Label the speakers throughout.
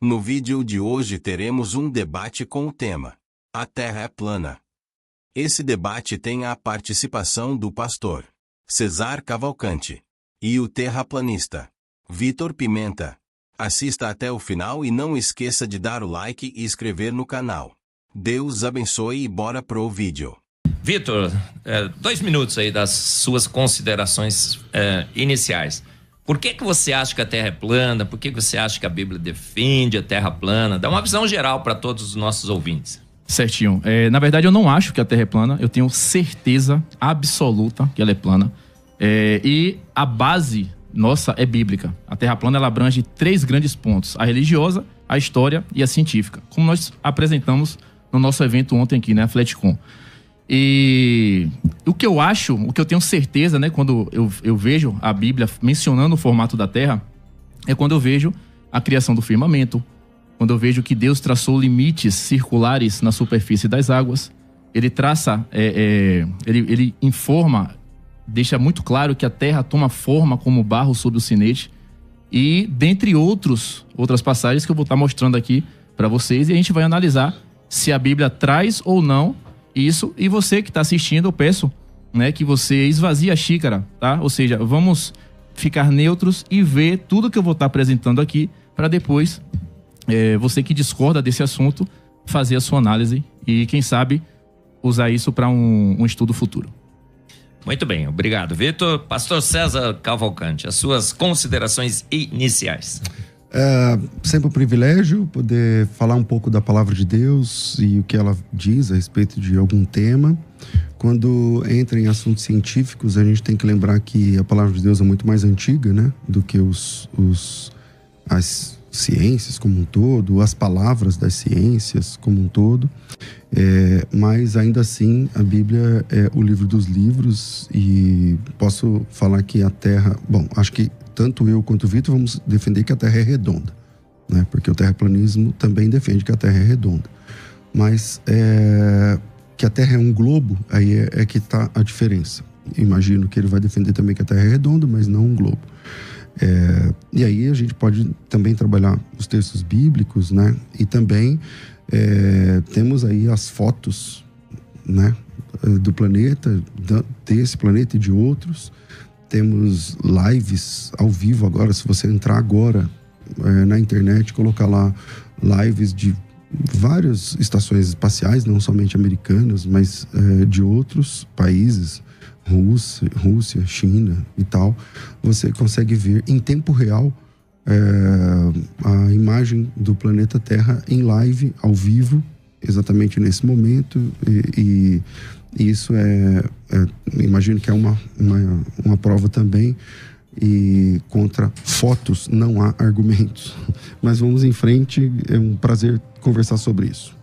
Speaker 1: No vídeo de hoje teremos um debate com o tema: A Terra é plana. Esse debate tem a participação do pastor César Cavalcante e o terraplanista Vitor Pimenta. Assista até o final e não esqueça de dar o like e inscrever no canal. Deus abençoe e bora pro vídeo.
Speaker 2: Vitor, 2 minutos aí das suas considerações iniciais. Por que você acha que a Terra é plana? Por que você acha que a Bíblia defende a Terra plana? Dá uma visão geral para todos os nossos ouvintes.
Speaker 3: Certinho. Na verdade, eu não acho que a Terra é plana. Eu tenho certeza absoluta que ela é plana. E a base nossa é bíblica. A Terra plana ela abrange 3 grandes pontos: a religiosa, a história e a científica, como nós apresentamos no nosso evento ontem aqui, né, a Flatcom. E o que eu acho, o que eu tenho certeza, né, quando eu vejo a Bíblia mencionando o formato da Terra, é quando eu vejo a criação do firmamento, quando eu vejo que Deus traçou limites circulares na superfície das águas. Ele traça, ele informa, deixa muito claro que a Terra toma forma como barro sob o sinete, e dentre outras passagens que eu vou estar mostrando aqui para vocês, e a gente vai analisar se a Bíblia traz ou não isso. E você que está assistindo, eu peço, né, que você esvazie a xícara, tá? Ou seja, vamos ficar neutros e ver tudo que eu vou estar apresentando aqui, para depois, você que discorda desse assunto, fazer a sua análise e, quem sabe, usar isso para um estudo futuro.
Speaker 2: Muito bem, obrigado, Vitor. Pastor César Cavalcante, as suas considerações iniciais.
Speaker 4: Sempre um privilégio poder falar um pouco da palavra de Deus e o que ela diz a respeito de algum tema. Quando entra em assuntos científicos, a gente tem que lembrar que a palavra de Deus é muito mais antiga, né, do que as ciências como um todo, as palavras das ciências como um todo. Mas ainda assim, a Bíblia é o livro dos livros, e posso falar que a Terra... Bom, acho que tanto eu quanto o Vitor vamos defender que a Terra é redonda, né? Porque o terraplanismo também defende que a Terra é redonda. Mas que a Terra é um globo, aí é que está a diferença. Imagino que ele vai defender também que a Terra é redonda, mas não um globo. E aí a gente pode também trabalhar os textos bíblicos, né? E também temos aí as fotos, né, do planeta, desse planeta e de outros. Temos lives ao vivo agora. Se você entrar agora na internet, colocar lá lives de várias estações espaciais, não somente americanas, mas de outros países, Rússia, China e tal, você consegue ver em tempo real a imagem do planeta Terra em live, ao vivo, exatamente nesse momento. E isso imagino que é uma prova também. E contra fotos não há argumentos. Mas vamos em frente, é um prazer conversar sobre isso.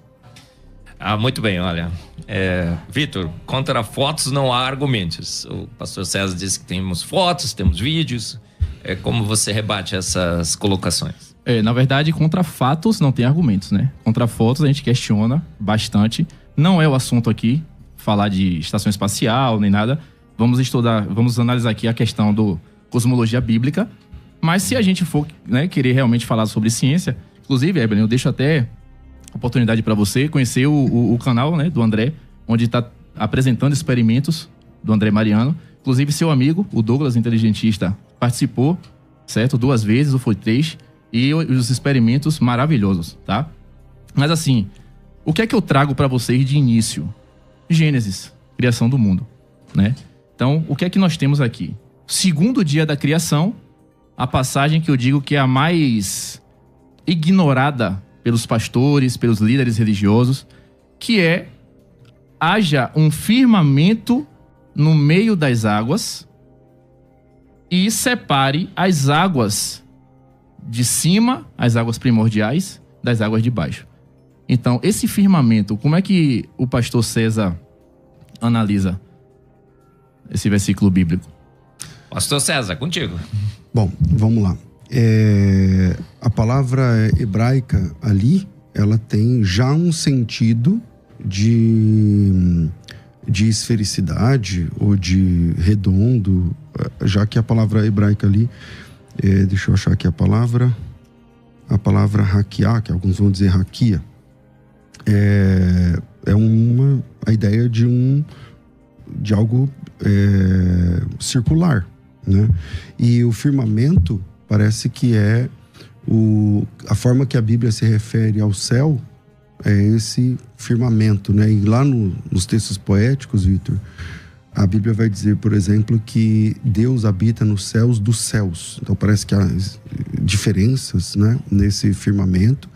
Speaker 2: Muito bem, olha, Vitor, contra fotos não há argumentos. O pastor César disse que temos fotos, temos vídeos. Como você rebate essas colocações?
Speaker 3: Na verdade, contra fatos não tem argumentos, né? Contra fotos a gente questiona bastante. Não é o assunto aqui falar de estação espacial nem nada. Vamos analisar aqui a questão do cosmologia bíblica. Mas se a gente for, né, querer realmente falar sobre ciência, inclusive, Evelyn, eu deixo até oportunidade para você conhecer o canal, né, do André, onde está apresentando experimentos do André Mariano. Inclusive, seu amigo, o Douglas Inteligentista, participou, certo? 2 vezes, ou foi 3, e os experimentos maravilhosos, tá? Mas assim, o que é que eu trago para vocês de início? Gênesis, criação do mundo, né? Então, o que é que nós temos aqui? Segundo dia da criação, a passagem que eu digo que é a mais ignorada pelos pastores, pelos líderes religiosos, que haja um firmamento no meio das águas e separe as águas de cima, as águas primordiais, das águas de baixo. Então, esse firmamento, como é que o pastor César analisa esse versículo bíblico?
Speaker 2: Pastor César, contigo.
Speaker 4: Bom, vamos lá. A palavra hebraica ali, ela tem já um sentido de esfericidade ou de redondo, já que a palavra hebraica ali, deixa eu achar aqui a palavra, a palavra raquiá, que alguns vão dizer raquia, a ideia de algo circular, né? E o firmamento parece que é a forma que a Bíblia se refere ao céu, é esse firmamento, né? E lá nos textos poéticos, Vitor, a Bíblia vai dizer, por exemplo, que Deus habita nos céus dos céus. Então parece que há diferenças, né, nesse firmamento,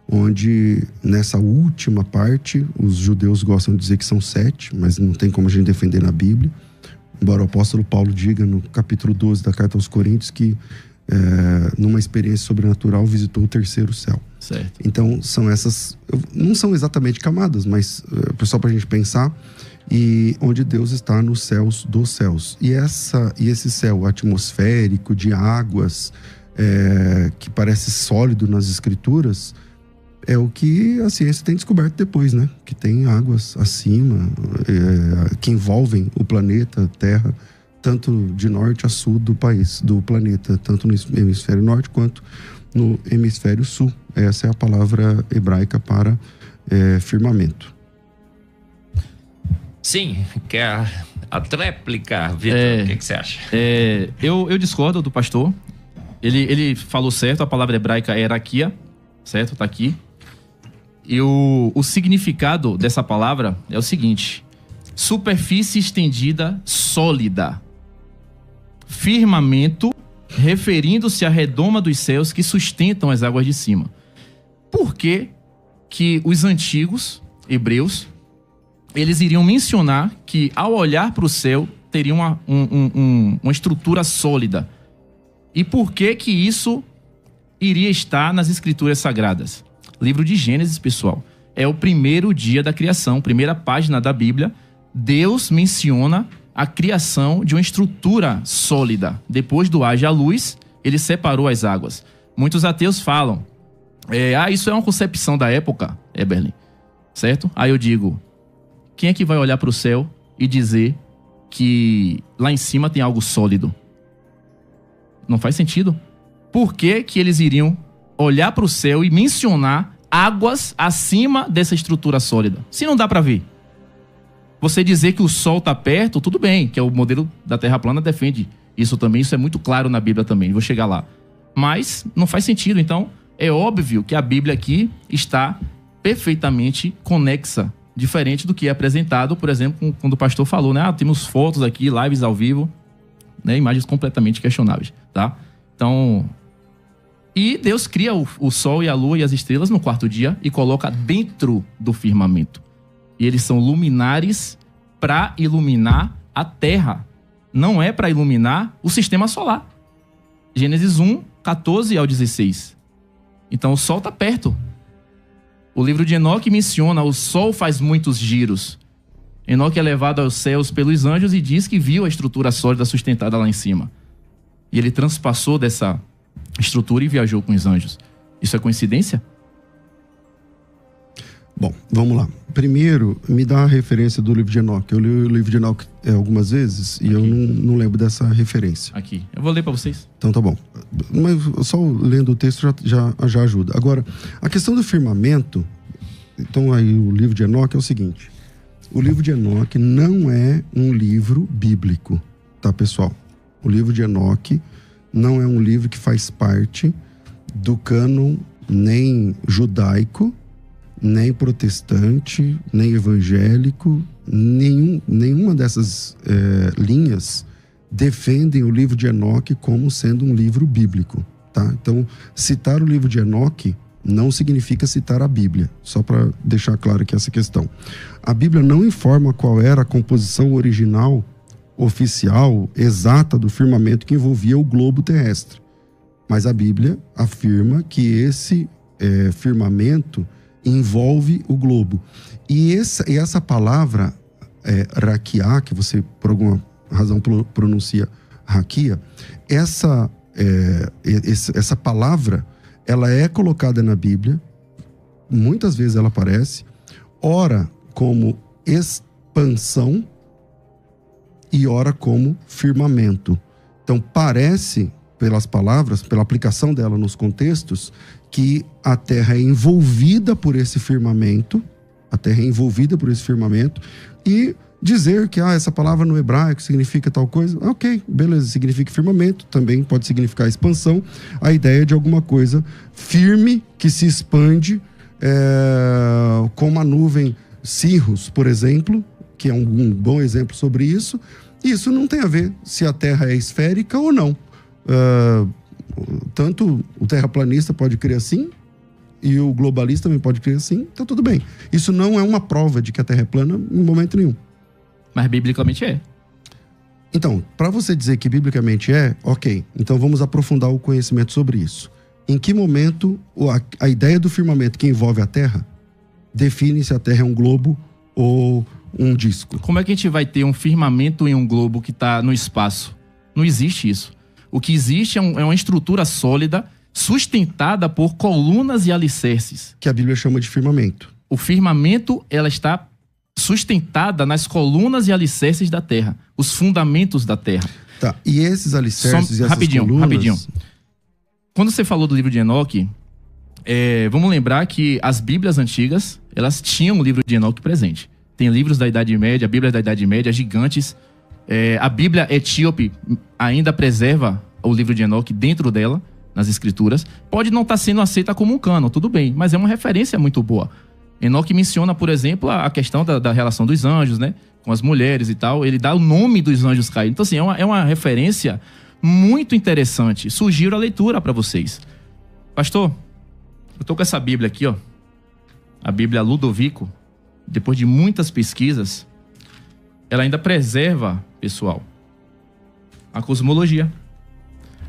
Speaker 4: onde nessa última parte, os judeus gostam de dizer que são 7, mas não tem como a gente defender na Bíblia. Embora o apóstolo Paulo diga no capítulo 12 da carta aos Coríntios que numa experiência sobrenatural visitou o terceiro céu.
Speaker 3: Certo.
Speaker 4: Então são essas, não são exatamente camadas, mas só para a gente pensar, e onde Deus está nos céus dos céus. E esse céu atmosférico de águas, que parece sólido nas escrituras, é o que a ciência tem descoberto depois, né? Que tem águas acima, que envolvem o planeta Terra, tanto de norte a sul do planeta, tanto no hemisfério norte quanto no hemisfério sul. Essa é a palavra hebraica para firmamento.
Speaker 2: Sim, quer a tréplica, Vitor, o que você acha?
Speaker 3: Eu discordo do pastor. Ele falou certo, a palavra hebraica é raquia, certo? Tá aqui. E o significado dessa palavra é o seguinte: superfície estendida, sólida. Firmamento, referindo-se à redoma dos céus que sustentam as águas de cima. Por que os antigos hebreus, eles iriam mencionar que ao olhar para o céu teria uma estrutura sólida? E por que isso iria estar nas escrituras sagradas? Livro de Gênesis, pessoal, é o primeiro dia da criação, primeira página da Bíblia. Deus menciona a criação de uma estrutura sólida. Depois do haja luz, ele separou as águas. Muitos ateus falam, isso é uma concepção da época, Eberlin, certo? Aí eu digo, quem é que vai olhar para o céu e dizer que lá em cima tem algo sólido? Não faz sentido. Por que eles iriam olhar para o céu e mencionar águas acima dessa estrutura sólida? Se não dá para ver. Você dizer que o Sol está perto, tudo bem, que é o modelo da Terra plana defende isso também, isso é muito claro na Bíblia também, vou chegar lá. Mas não faz sentido, então é óbvio que a Bíblia aqui está perfeitamente conexa, diferente do que é apresentado, por exemplo, quando o pastor falou, né? Temos fotos aqui, lives ao vivo, né? Imagens completamente questionáveis, tá? Então, e Deus cria o Sol e a Lua e as estrelas no quarto dia e coloca dentro do firmamento. E eles são luminares para iluminar a Terra. Não é para iluminar o sistema solar. Gênesis 1, 14 ao 16. Então o Sol está perto. O livro de Enoque menciona: o Sol faz muitos giros. Enoque é levado aos céus pelos anjos e diz que viu a estrutura sólida sustentada lá em cima. E ele transpassou dessa estrutura e viajou com os anjos. Isso é coincidência?
Speaker 4: Bom, vamos lá. Primeiro, me dá a referência do livro de Enoque. Eu li o livro de Enoque algumas vezes e eu não lembro dessa referência.
Speaker 3: Aqui. Eu vou ler para vocês.
Speaker 4: Então tá bom. Mas só lendo o texto já ajuda. Agora, a questão do firmamento, então aí o livro de Enoque é o seguinte: o livro de Enoque não é um livro bíblico, tá, pessoal? O livro de Enoque não é um livro que faz parte do cânon nem judaico, nem protestante, nem evangélico. Nenhuma dessas linhas defendem o livro de Enoque como sendo um livro bíblico, tá? Então, citar o livro de Enoque não significa citar a Bíblia, só para deixar claro aqui essa questão. A Bíblia não informa qual era a composição original, oficial, exata do firmamento que envolvia o globo terrestre. Mas a Bíblia afirma que esse firmamento envolve o globo. E essa palavra, raquia, que você por alguma razão pronuncia raquia, essa palavra, ela é colocada na Bíblia, muitas vezes ela aparece, ora como expansão e ora como firmamento. Então parece, pelas palavras, pela aplicação dela nos contextos, que a Terra é envolvida por esse firmamento, e dizer que essa palavra no hebraico significa tal coisa, ok, beleza, significa firmamento, também pode significar expansão, a ideia de alguma coisa firme que se expande, com uma nuvem Cirrus, por exemplo, que é um bom exemplo sobre isso. Isso não tem a ver se a Terra é esférica ou não. Tanto o terraplanista pode crer assim, e o globalista também pode crer assim, então tudo bem. Isso não é uma prova de que a Terra é plana em momento nenhum.
Speaker 3: Mas biblicamente é.
Speaker 4: Então, para você dizer que biblicamente é, ok, então vamos aprofundar o conhecimento sobre isso. Em que momento a ideia do firmamento que envolve a Terra define se a Terra é um globo ou um disco?
Speaker 3: Como é que a gente vai ter um firmamento em um globo que está no espaço? Não existe isso. O que existe é uma estrutura sólida, sustentada por colunas e alicerces.
Speaker 4: Que a Bíblia chama de firmamento.
Speaker 3: O firmamento, ela está sustentada nas colunas e alicerces da terra, os fundamentos da terra.
Speaker 4: Tá, e esses alicerces e essas colunas...
Speaker 3: Rapidinho. Quando você falou do livro de Enoque, vamos lembrar que as Bíblias antigas, elas tinham o livro de Enoque presente. Tem livros da Idade Média, Bíblias da Idade Média, gigantes. A Bíblia etíope ainda preserva o livro de Enoque dentro dela, nas escrituras. Pode não estar sendo aceita como um cânon, tudo bem, mas é uma referência muito boa. Enoque menciona, por exemplo, a questão da relação dos anjos, né, com as mulheres e tal. Ele dá o nome dos anjos caídos. Então, assim, é uma referência muito interessante. Sugiro a leitura para vocês. Pastor, eu tô com essa Bíblia aqui, ó. A Bíblia Ludovico. Depois de muitas pesquisas, ela ainda preserva, pessoal, a cosmologia.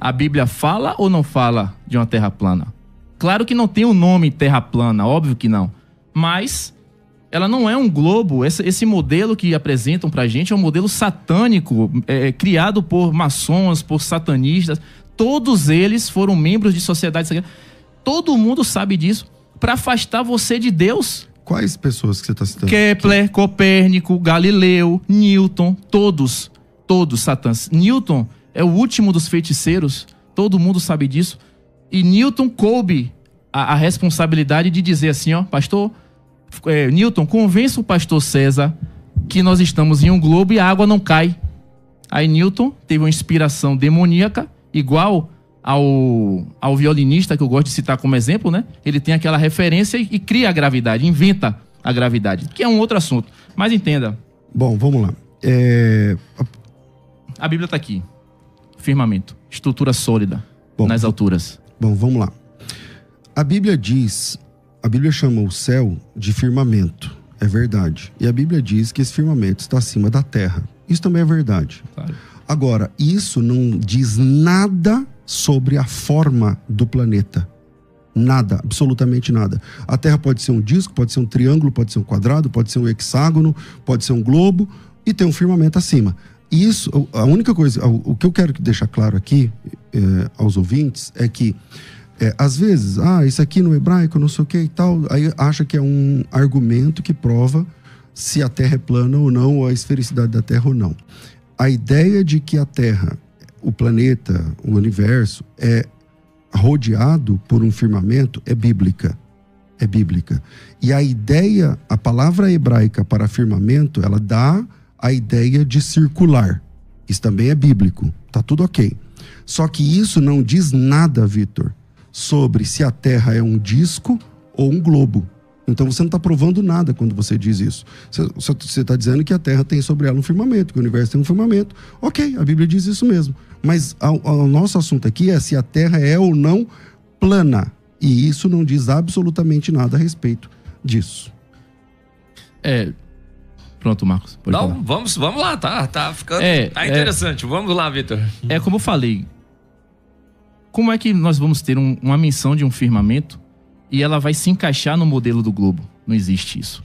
Speaker 3: A Bíblia fala ou não fala de uma terra plana? Claro que não tem o nome terra plana, óbvio que não. Mas ela não é um globo. Esse modelo que apresentam pra gente é um modelo satânico, criado por maçons, por satanistas. Todos eles foram membros de sociedades secretas. Todo mundo sabe disso, para afastar você de Deus.
Speaker 4: Quais pessoas que você está citando?
Speaker 3: Kepler, Copérnico, Galileu, Newton, todos satãs. Newton é o último dos feiticeiros, todo mundo sabe disso. E Newton coube a responsabilidade de dizer assim, ó, pastor, Newton, convença o pastor César que nós estamos em um globo e a água não cai. Aí Newton teve uma inspiração demoníaca, igual ao violinista, que eu gosto de citar como exemplo, né? Ele tem aquela referência e cria a gravidade, inventa a gravidade, que é um outro assunto. Mas entenda.
Speaker 4: Bom, vamos lá.
Speaker 3: A Bíblia está aqui. Firmamento. Estrutura sólida nas alturas.
Speaker 4: Bom, vamos lá. A Bíblia chama o céu de firmamento. É verdade. E a Bíblia diz que esse firmamento está acima da terra. Isso também é verdade.
Speaker 3: Claro.
Speaker 4: Agora, isso não diz nada sobre a forma do planeta. Nada, absolutamente nada. A Terra pode ser um disco, pode ser um triângulo, pode ser um quadrado, pode ser um hexágono, pode ser um globo e tem um firmamento acima. Isso, a única coisa, o que eu quero deixar claro aqui aos ouvintes é que às vezes, isso aqui no hebraico, não sei o que e tal, aí acha que é um argumento que prova se a Terra é plana ou não, ou a esfericidade da Terra ou não. A ideia de que a Terra, o planeta, o universo, é rodeado por um firmamento é bíblica. É bíblica. E a ideia, a palavra hebraica para firmamento, ela dá a ideia de circular. Isso também é bíblico. Tá tudo ok. Só que isso não diz nada, Vitor, sobre se a Terra é um disco ou um globo. Então você não está provando nada quando você diz isso. Você está dizendo que a Terra tem sobre ela um firmamento, que o universo tem um firmamento. Ok, a Bíblia diz isso mesmo. Mas o nosso assunto aqui é se a Terra é ou não plana. E isso não diz absolutamente nada a respeito disso.
Speaker 3: Pronto, Marcos.
Speaker 2: Não, vamos lá, tá ficando tá interessante. Vamos lá, Vitor.
Speaker 3: É como eu falei. Como é que nós vamos ter uma menção de um firmamento e ela vai se encaixar no modelo do globo? Não existe isso.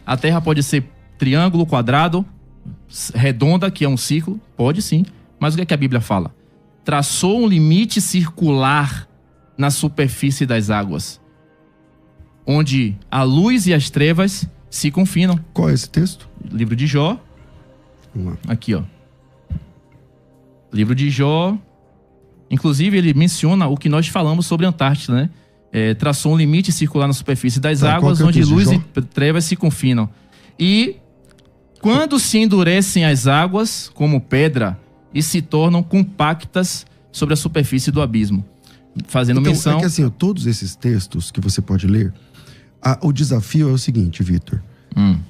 Speaker 3: A Terra pode ser triângulo, quadrado, redonda, que é um círculo. Pode sim. Mas o que é que a Bíblia fala? Traçou um limite circular na superfície das águas, onde a luz e as trevas se confinam.
Speaker 4: Qual é esse texto?
Speaker 3: Livro de Jó.
Speaker 4: Vamos lá.
Speaker 3: Aqui, ó. Livro de Jó. Inclusive, ele menciona o que nós falamos sobre a Antártida, né? traçou um limite circular na superfície das águas,
Speaker 4: qual que é o
Speaker 3: onde
Speaker 4: texto de
Speaker 3: luz
Speaker 4: Jó?
Speaker 3: e trevas se confinam. E quando se endurecem as águas como pedra e se tornam compactas sobre a superfície do abismo. Fazendo
Speaker 4: Então,
Speaker 3: menção...
Speaker 4: é que assim, ó, todos esses textos que você pode ler, o desafio é o seguinte, Vitor.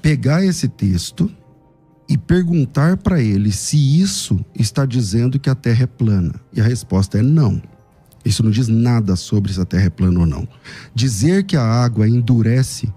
Speaker 4: Pegar esse texto e perguntar para ele se isso está dizendo que a Terra é plana. E a resposta é não. Isso não diz nada sobre se a Terra é plana ou não. Dizer que a água endurece,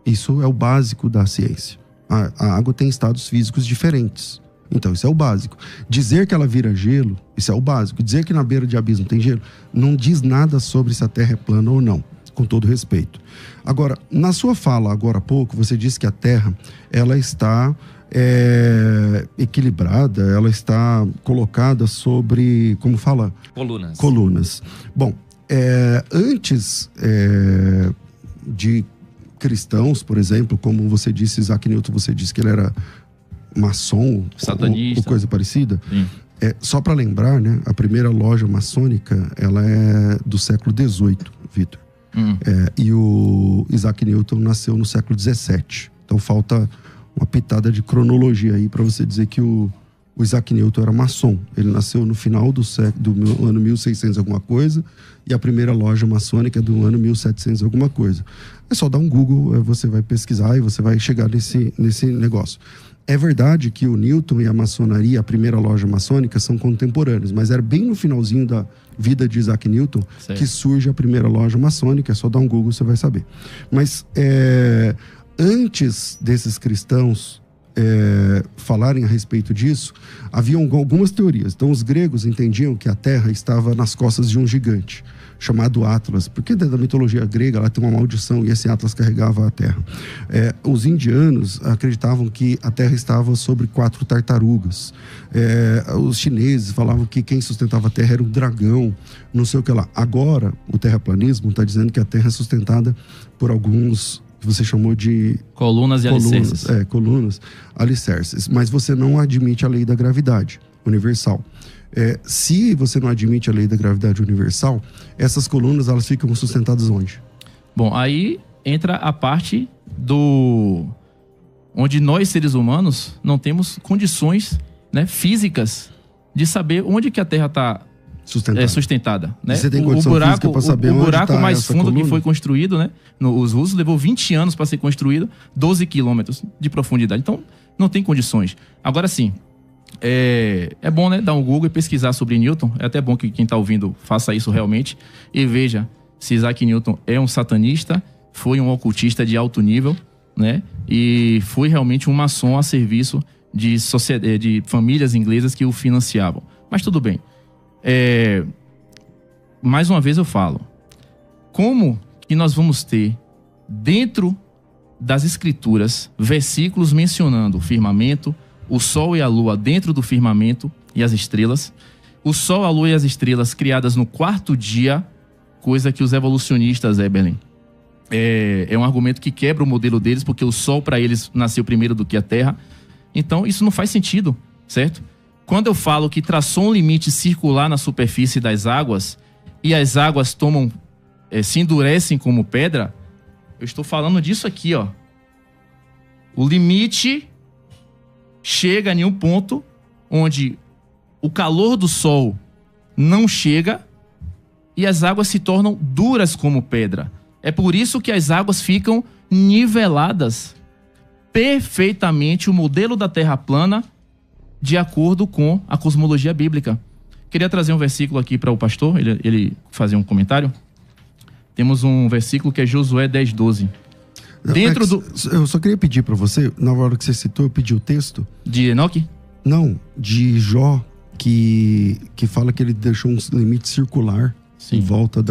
Speaker 4: isso é o básico da ciência. A água tem estados físicos diferentes. Então, isso é o básico. Dizer que ela vira gelo, isso é o básico. Dizer que na beira de abismo tem gelo, não diz nada sobre se a Terra é plana ou não, com todo respeito. Agora, na sua fala agora há pouco, você disse que a Terra, ela está equilibrada, ela está colocada sobre, como fala? Colunas. Bom, antes de cristãos, por exemplo, como você disse, Isaac Newton, você disse que ele era maçom,
Speaker 3: satanista,
Speaker 4: ou coisa parecida.
Speaker 3: Sim.
Speaker 4: Só para lembrar, né, a primeira loja maçônica, ela é do século XVIII, Vitor. E o Isaac Newton nasceu no século XVII. Então falta uma pitada de cronologia aí para você dizer que o Isaac Newton era maçom. Ele nasceu no final do ano 1600 alguma coisa, e a primeira loja maçônica é do ano 1700 alguma coisa. É só dar um Google, você vai pesquisar e você vai chegar nesse negócio. É verdade que o Newton e a maçonaria, a primeira loja maçônica, são contemporâneos, mas era bem no finalzinho da vida de Isaac Newton que surge a primeira loja maçônica. É só dar um Google, você vai saber. Mas antes desses cristãos falarem a respeito disso, haviam algumas teorias. Então, os gregos entendiam que a Terra estava nas costas de um gigante, chamado Atlas, porque dentro da mitologia grega ela tem uma maldição e esse Atlas carregava a Terra. Os indianos acreditavam que a Terra estava sobre 4 tartarugas. Os chineses falavam que quem sustentava a Terra era um dragão, não sei o que lá. Agora, o terraplanismo está dizendo que a Terra é sustentada por alguns que você chamou de...
Speaker 3: Colunas e alicerces.
Speaker 4: Colunas, alicerces. Mas você não admite a lei da gravidade universal. Se você não admite a lei da gravidade universal, essas colunas, elas ficam sustentadas onde?
Speaker 3: Bom, aí entra a parte onde nós, seres humanos, não temos condições, né, físicas de saber onde que a Terra está sustentada, né?
Speaker 4: Você tem condição física para saber onde
Speaker 3: buraco
Speaker 4: tá
Speaker 3: mais
Speaker 4: essa
Speaker 3: fundo
Speaker 4: coluna?
Speaker 3: que foi construído, né? Os russos levou 20 anos para ser construído, 12 quilômetros de profundidade. Então, não tem condições. Agora sim, é bom, né, dar um Google e pesquisar sobre Newton. É até bom que quem está ouvindo faça isso realmente e veja se Isaac Newton é um satanista, foi um ocultista de alto nível, né? E foi realmente um maçom a serviço de famílias inglesas que o financiavam. Mas tudo bem. Mais uma vez eu falo, como que nós vamos ter dentro das escrituras versículos mencionando o firmamento, o sol e a lua dentro do firmamento e as estrelas, o sol, a lua e as estrelas criadas no 4º dia, coisa que os evolucionistas, Eberlin, é um argumento que quebra o modelo deles, porque o sol para eles nasceu primeiro do que a Terra. Então isso não faz sentido, certo? Quando eu falo que traçou um limite circular na superfície das águas e as águas se endurecem como pedra, eu estou falando disso aqui, ó. O limite chega em um ponto onde o calor do sol não chega e as águas se tornam duras como pedra. É por isso que as águas ficam niveladas perfeitamente, o modelo da Terra plana, de acordo com a cosmologia bíblica. Queria trazer um versículo aqui para o pastor, ele fazer um comentário. Temos um versículo que é Josué 10:12.
Speaker 4: Eu só queria pedir para você, na hora que você citou, eu pedi o texto.
Speaker 3: De Enoque?
Speaker 4: Não, de Jó, que fala que ele deixou um limite circular em volta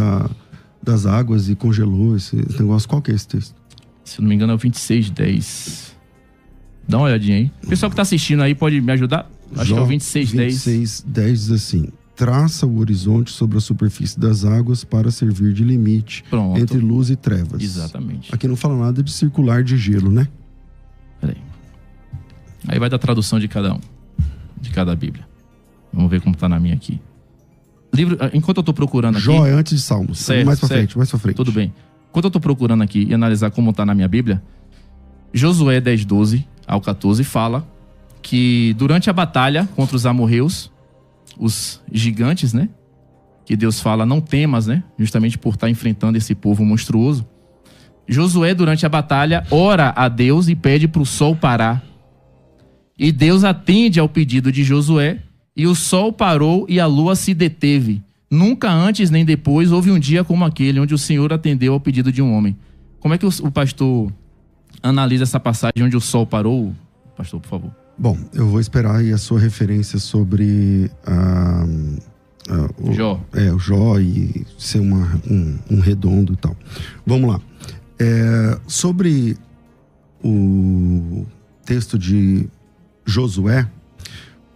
Speaker 4: das águas e congelou esse negócio. Qual que é esse texto?
Speaker 3: Se não me engano é o 26:10. Dá uma olhadinha aí. O pessoal que tá assistindo aí pode me ajudar? Acho que é o 26:10.
Speaker 4: 26:10 diz assim: traça o horizonte sobre a superfície das águas para servir de limite entre luz e trevas.
Speaker 3: Exatamente.
Speaker 4: Aqui não fala nada de circular de gelo, né?
Speaker 3: Peraí. Aí vai da tradução de cada um, de cada Bíblia. Vamos ver como tá na minha aqui. Enquanto eu tô procurando aqui...
Speaker 4: Jó é antes de Salmos.
Speaker 3: Certo,
Speaker 4: mais pra
Speaker 3: certo.
Speaker 4: frente.
Speaker 3: Tudo bem. Enquanto eu tô procurando aqui e analisar como tá na minha Bíblia, Josué 10:12 ao 14 fala que durante a batalha contra os amorreus, os gigantes, né? Que Deus fala, não temas, né? Justamente por estar enfrentando esse povo monstruoso. Josué, durante a batalha, ora a Deus e pede para o sol parar. E Deus atende ao pedido de Josué, e o sol parou e a lua se deteve. Nunca antes nem depois houve um dia como aquele, onde o Senhor atendeu ao pedido de um homem. Como é que o pastor analisa essa passagem onde o sol parou? Pastor, por favor.
Speaker 4: Bom, eu vou esperar aí a sua referência sobre
Speaker 3: Jó.
Speaker 4: O Jó e ser um redondo e tal. Vamos lá. Sobre o texto de Josué,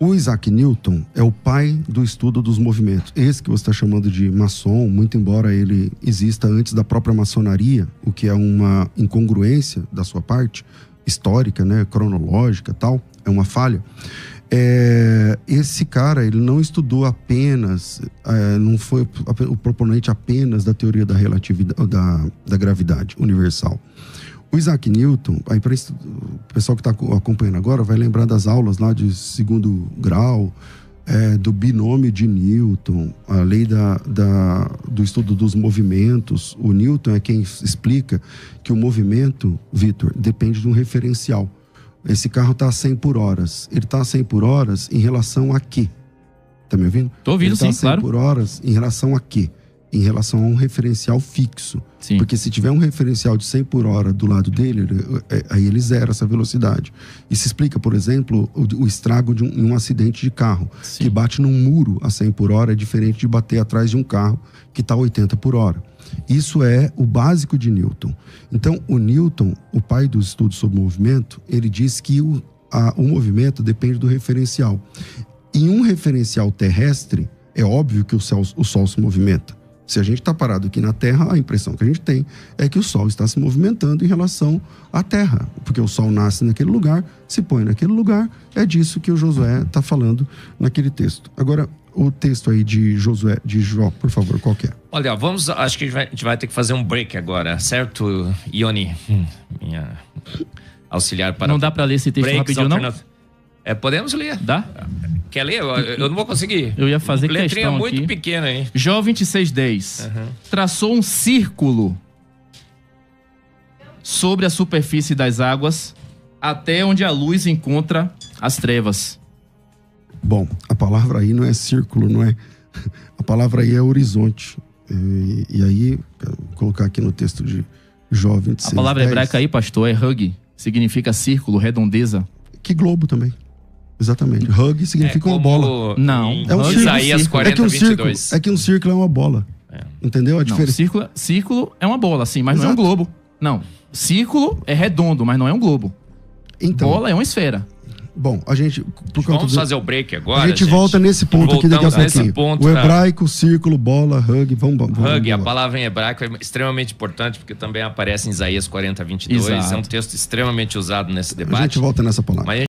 Speaker 4: o Isaac Newton é o pai do estudo dos movimentos. Esse que você está chamando de maçom, muito embora ele exista antes da própria maçonaria, o que é uma incongruência da sua parte, histórica, né, cronológica e tal, é uma falha. Esse cara, ele não estudou apenas, não foi o proponente apenas da teoria da relatividade, da gravidade universal. O Isaac Newton, aí o pessoal que está acompanhando agora vai lembrar das aulas lá de 2º grau, do binômio de Newton, a lei do estudo dos movimentos. O Newton é quem explica que o movimento, Vitor, depende de um referencial. Esse carro está a 100 por hora. Ele está a 100 por hora em relação a quê? Tá me ouvindo?
Speaker 3: Tô ouvindo, sim, claro.
Speaker 4: Ele está a 100 por hora em relação a quê? Em relação a um referencial fixo.
Speaker 3: Sim.
Speaker 4: Porque se tiver um referencial de 100 por hora do lado dele, aí ele zera essa velocidade. Isso explica, por exemplo, o estrago de um acidente de carro.
Speaker 3: Sim.
Speaker 4: Que bate num muro a 100 por hora é diferente de bater atrás de um carro que está a 80 por hora. Isso é o básico de Newton. Então, o Newton, o pai dos estudos sobre movimento, ele diz que o movimento depende do referencial. Em um referencial terrestre, é óbvio que o Sol se movimenta. Se a gente está parado aqui na Terra, a impressão que a gente tem é que o Sol está se movimentando em relação à Terra. Porque o Sol nasce naquele lugar, se põe naquele lugar. É disso que o Josué está falando naquele texto. Agora, o texto aí de Josué, de Jó, por favor, qual que é?
Speaker 2: Olha, acho que a gente vai ter que fazer um break agora, certo, Ione? Minha auxiliar para...
Speaker 3: Não dá para ler esse texto rapidinho, não?
Speaker 2: Podemos ler.
Speaker 3: Dá?
Speaker 2: Quer ler? Eu não vou conseguir.
Speaker 3: Eu ia fazer
Speaker 2: letrinha
Speaker 3: questão
Speaker 2: muito
Speaker 3: aqui.
Speaker 2: pequena, hein?
Speaker 3: Jó 26:10. Traçou um círculo sobre a superfície das águas até onde a luz encontra as trevas.
Speaker 4: Bom, a palavra aí não é círculo, não é? A palavra aí é horizonte. E aí, vou colocar aqui no texto de Jó 26:10.
Speaker 3: A palavra hebraica aí, pastor, é hug. Significa círculo, redondeza.
Speaker 4: Que globo também. Exatamente. Hug significa uma bola.
Speaker 3: Não.
Speaker 4: É um
Speaker 2: Isaías
Speaker 4: 40:22. É que um círculo é uma bola. Entendeu a diferença?
Speaker 3: Não, círculo é uma bola, sim, mas não é um globo. Não. Círculo é redondo, mas não é um globo.
Speaker 4: Então,
Speaker 3: bola é uma esfera.
Speaker 4: Bom, a gente...
Speaker 2: Vamos fazer o break agora,
Speaker 4: A gente volta nesse ponto aqui daqui a pouquinho. O hebraico, círculo, bola, hug, vamos
Speaker 2: hug, a palavra em hebraico é extremamente importante, porque também aparece em Isaías 40:22.
Speaker 3: Exato.
Speaker 2: É um texto extremamente usado nesse debate.
Speaker 4: A gente volta nessa palavra.
Speaker 2: Mas